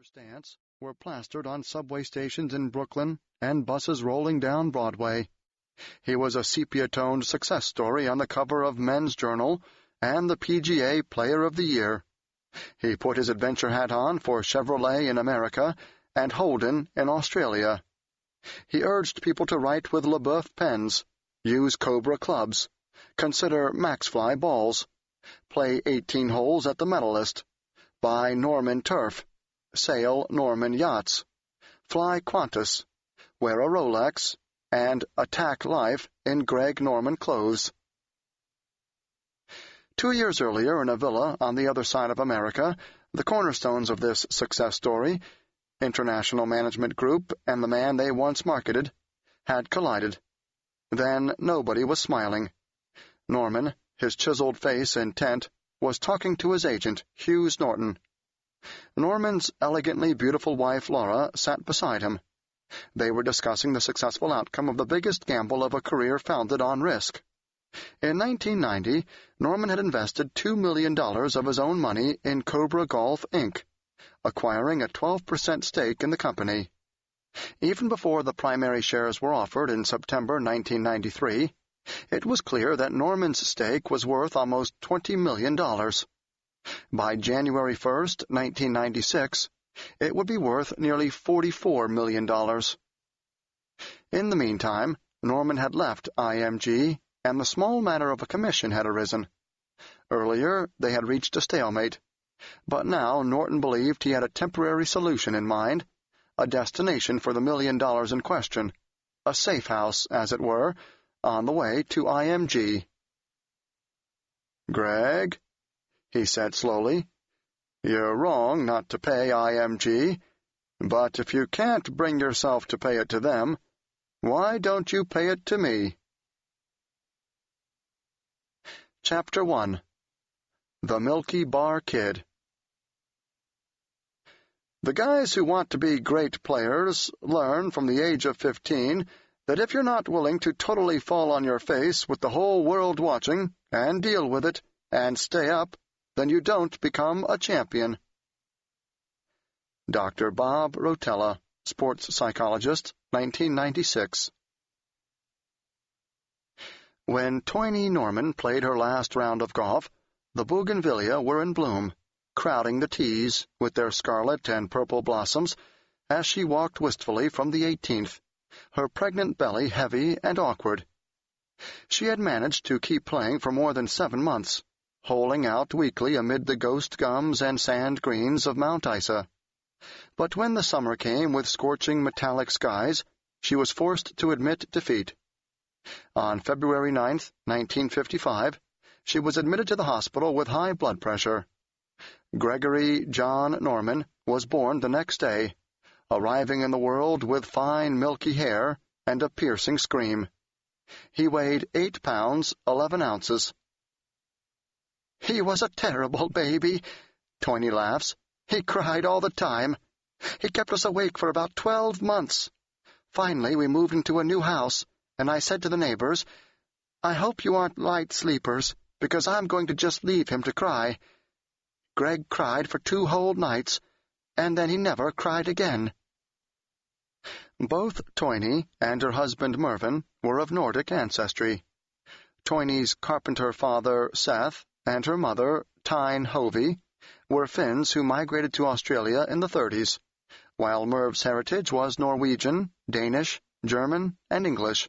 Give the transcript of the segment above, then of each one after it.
stamps were plastered on subway stations in Brooklyn and buses rolling down Broadway. He was a sepia-toned success story on the cover of Men's Journal and the PGA Player of the Year. He put his adventure hat on for Chevrolet in America and Holden in Australia. He urged people to write with LeBoeuf pens, use Cobra clubs, consider Maxfly balls, play 18 holes at the Medalist, buy Norman turf, sail Norman yachts, fly Qantas, wear a Rolex, and attack life in Greg Norman clothes. 2 years earlier, in a villa on the other side of America, the cornerstones of this success story, International Management Group and the man they once marketed, had collided. Then nobody was smiling. Norman, his chiseled face intent, was talking to his agent, Hughes Norton. Norman's elegantly beautiful wife, Laura, sat beside him. They were discussing the successful outcome of the biggest gamble of a career founded on risk. In 1990, Norman had invested $2 million of his own money in Cobra Golf, Inc., acquiring a 12% stake in the company. Even before the primary shares were offered in September 1993, it was clear that Norman's stake was worth almost $20 million. By January 1, 1996, it would be worth nearly $44 million. In the meantime, Norman had left IMG, and the small matter of a commission had arisen. Earlier, they had reached a stalemate, but now Norton believed he had a temporary solution in mind, a destination for the $1 million in question, a safe house, as it were, on the way to IMG. "Greg," he said slowly, "you're wrong not to pay IMG, but if you can't bring yourself to pay it to them, why don't you pay it to me?" Chapter 1. The Milky Bar Kid. The guys who want to be great players learn from the age of 15 that if you're not willing to totally fall on your face with the whole world watching and deal with it and stay up, then you don't become a champion. Dr. Bob Rotella, sports psychologist, 1996. When Toynee Norman played her last round of golf, the bougainvillea were in bloom, crowding the tees with their scarlet and purple blossoms as she walked wistfully from the 18th, her pregnant belly heavy and awkward. She had managed to keep playing for more than 7 months, holing out weekly amid the ghost gums and sand greens of Mount Isa. But when the summer came with scorching metallic skies, she was forced to admit defeat. On February 9, 1955, she was admitted to the hospital with high blood pressure. Gregory John Norman was born the next day, arriving in the world with fine milky hair and a piercing scream. He weighed 8 pounds, 11 ounces. "He was a terrible baby," Toynee laughs. "He cried all the time. He kept us awake for about 12 months. Finally, we moved into a new house, and I said to the neighbors, 'I hope you aren't light sleepers, because I'm going to just leave him to cry.' Greg cried for 2 whole nights, and then he never cried again." Both Toynee and her husband Mervyn were of Nordic ancestry. Toynee's carpenter father, Seth, and her mother, Tyne Hovey, were Finns who migrated to Australia in the 30s, while Merv's heritage was Norwegian, Danish, German, and English.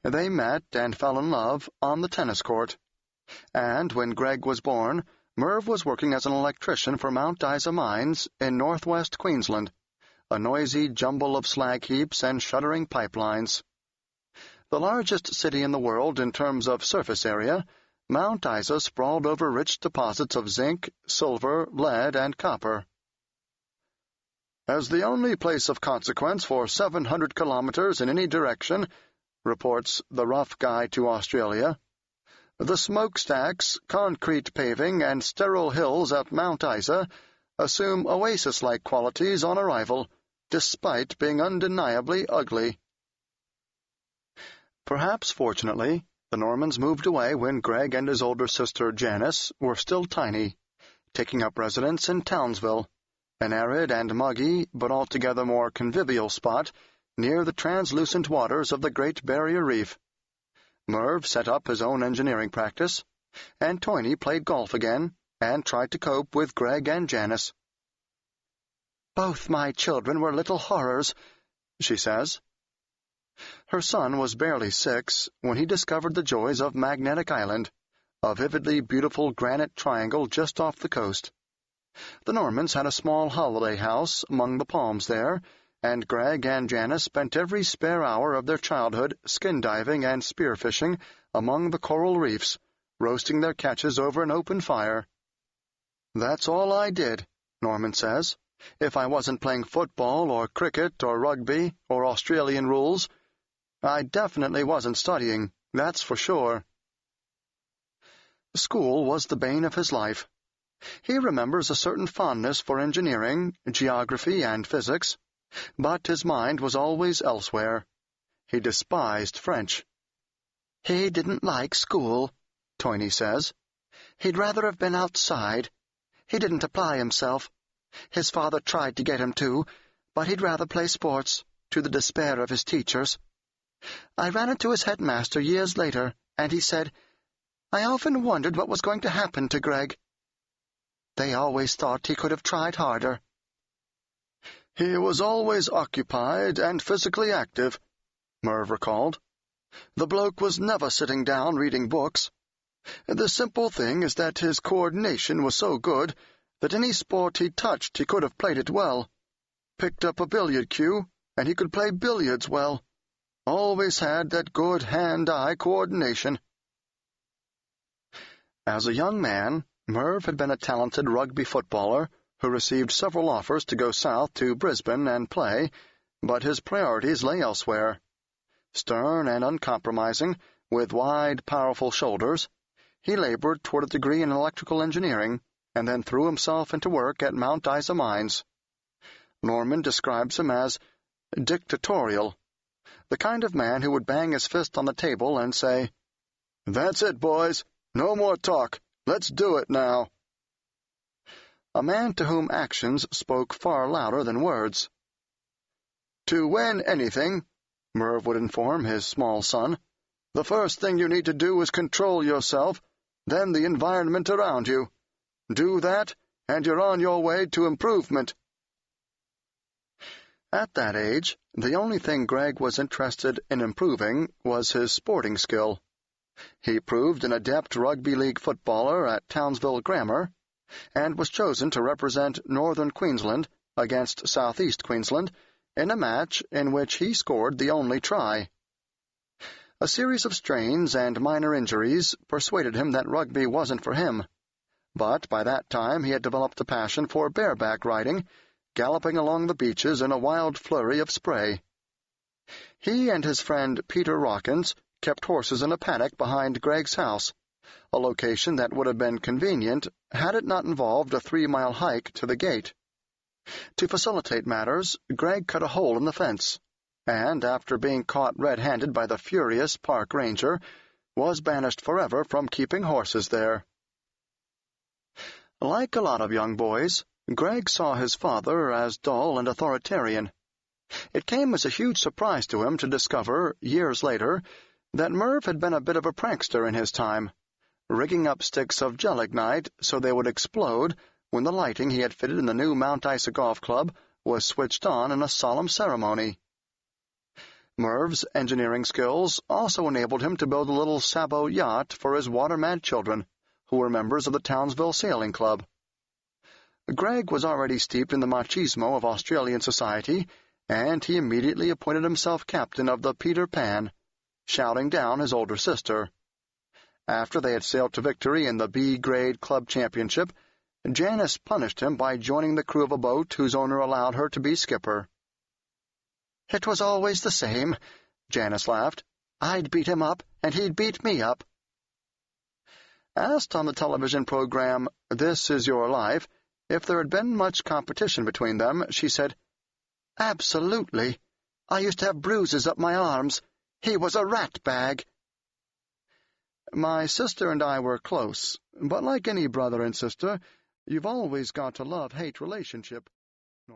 They met and fell in love on the tennis court, and when Greg was born, Merv was working as an electrician for Mount Isa Mines in northwest Queensland, a noisy jumble of slag heaps and shuddering pipelines. The largest city in the world in terms of surface area, Mount Isa sprawled over rich deposits of zinc, silver, lead, and copper. "As the only place of consequence for 700 kilometers in any direction," reports the rough guide to Australia, "the smokestacks, concrete paving, and sterile hills at Mount Isa assume oasis-like qualities on arrival, despite being undeniably ugly." Perhaps fortunately, the Normans moved away when Greg and his older sister Janice were still tiny, taking up residence in Townsville, an arid and muggy but altogether more convivial spot near the translucent waters of the Great Barrier Reef. Merv set up his own engineering practice, and Toyney played golf again and tried to cope with Greg and Janice. "Both my children were little horrors," she says. Her son was barely 6 when he discovered the joys of Magnetic Island, a vividly beautiful granite triangle just off the coast. The Normans had a small holiday house among the palms there, and Greg and Janice spent every spare hour of their childhood skin-diving and spear-fishing among the coral reefs, roasting their catches over an open fire. "That's all I did," Norman says, "if I wasn't playing football or cricket or rugby or Australian rules. I definitely wasn't studying, that's for sure." School was the bane of his life. He remembers a certain fondness for engineering, geography, and physics, but his mind was always elsewhere. He despised French. "He didn't like school," Toyney says. "He'd rather have been outside. He didn't apply himself. His father tried to get him to, but he'd rather play sports, to the despair of his teachers. I ran into his headmaster years later, and he said, 'I often wondered what was going to happen to Greg.' They always thought he could have tried harder." "He was always occupied and physically active," Merv recalled. "The bloke was never sitting down reading books. The simple thing is that his coordination was so good that any sport he touched he could have played it well. Picked up a billiard cue, and he could play billiards well. Always had that good hand-eye coordination." As a young man, Merv had been a talented rugby footballer who received several offers to go south to Brisbane and play, but his priorities lay elsewhere. Stern and uncompromising, with wide, powerful shoulders, he labored toward a degree in electrical engineering and then threw himself into work at Mount Isa Mines. Norman describes him as dictatorial, the kind of man who would bang his fist on the table and say, "That's it, boys. No more talk. Let's do it now." A man to whom actions spoke far louder than words. "To win anything," Merv would inform his small son, "the first thing you need to do is control yourself, then the environment around you. Do that, and you're on your way to improvement." At that age, the only thing Greg was interested in improving was his sporting skill. He proved an adept rugby league footballer at Townsville Grammar, and was chosen to represent Northern Queensland against Southeast Queensland in a match in which he scored the only try. A series of strains and minor injuries persuaded him that rugby wasn't for him, but by that time he had developed a passion for bareback riding, galloping along the beaches in a wild flurry of spray. He and his friend Peter Rawkins kept horses in a paddock behind Greg's house, a location that would have been convenient had it not involved a 3-mile hike to the gate. To facilitate matters, Greg cut a hole in the fence, and, after being caught red-handed by the furious park ranger, was banished forever from keeping horses there. Like a lot of young boys, Greg saw his father as dull and authoritarian. It came as a huge surprise to him to discover, years later, that Merv had been a bit of a prankster in his time, rigging up sticks of gelignite so they would explode when the lighting he had fitted in the new Mount Isa Golf Club was switched on in a solemn ceremony. Merv's engineering skills also enabled him to build a little sabot yacht for his water-mad children, who were members of the Townsville Sailing Club. Greg was already steeped in the machismo of Australian society, and he immediately appointed himself captain of the Peter Pan, shouting down his older sister. After they had sailed to victory in the B-grade club championship, Janice punished him by joining the crew of a boat whose owner allowed her to be skipper. "It was always the same," Janice laughed. "I'd beat him up, and he'd beat me up." Asked on the television program This Is Your Life if there had been much competition between them, she said, "Absolutely. I used to have bruises up my arms. He was a rat bag." My sister and I were close, but like any brother and sister, you've always got a love-hate relationship.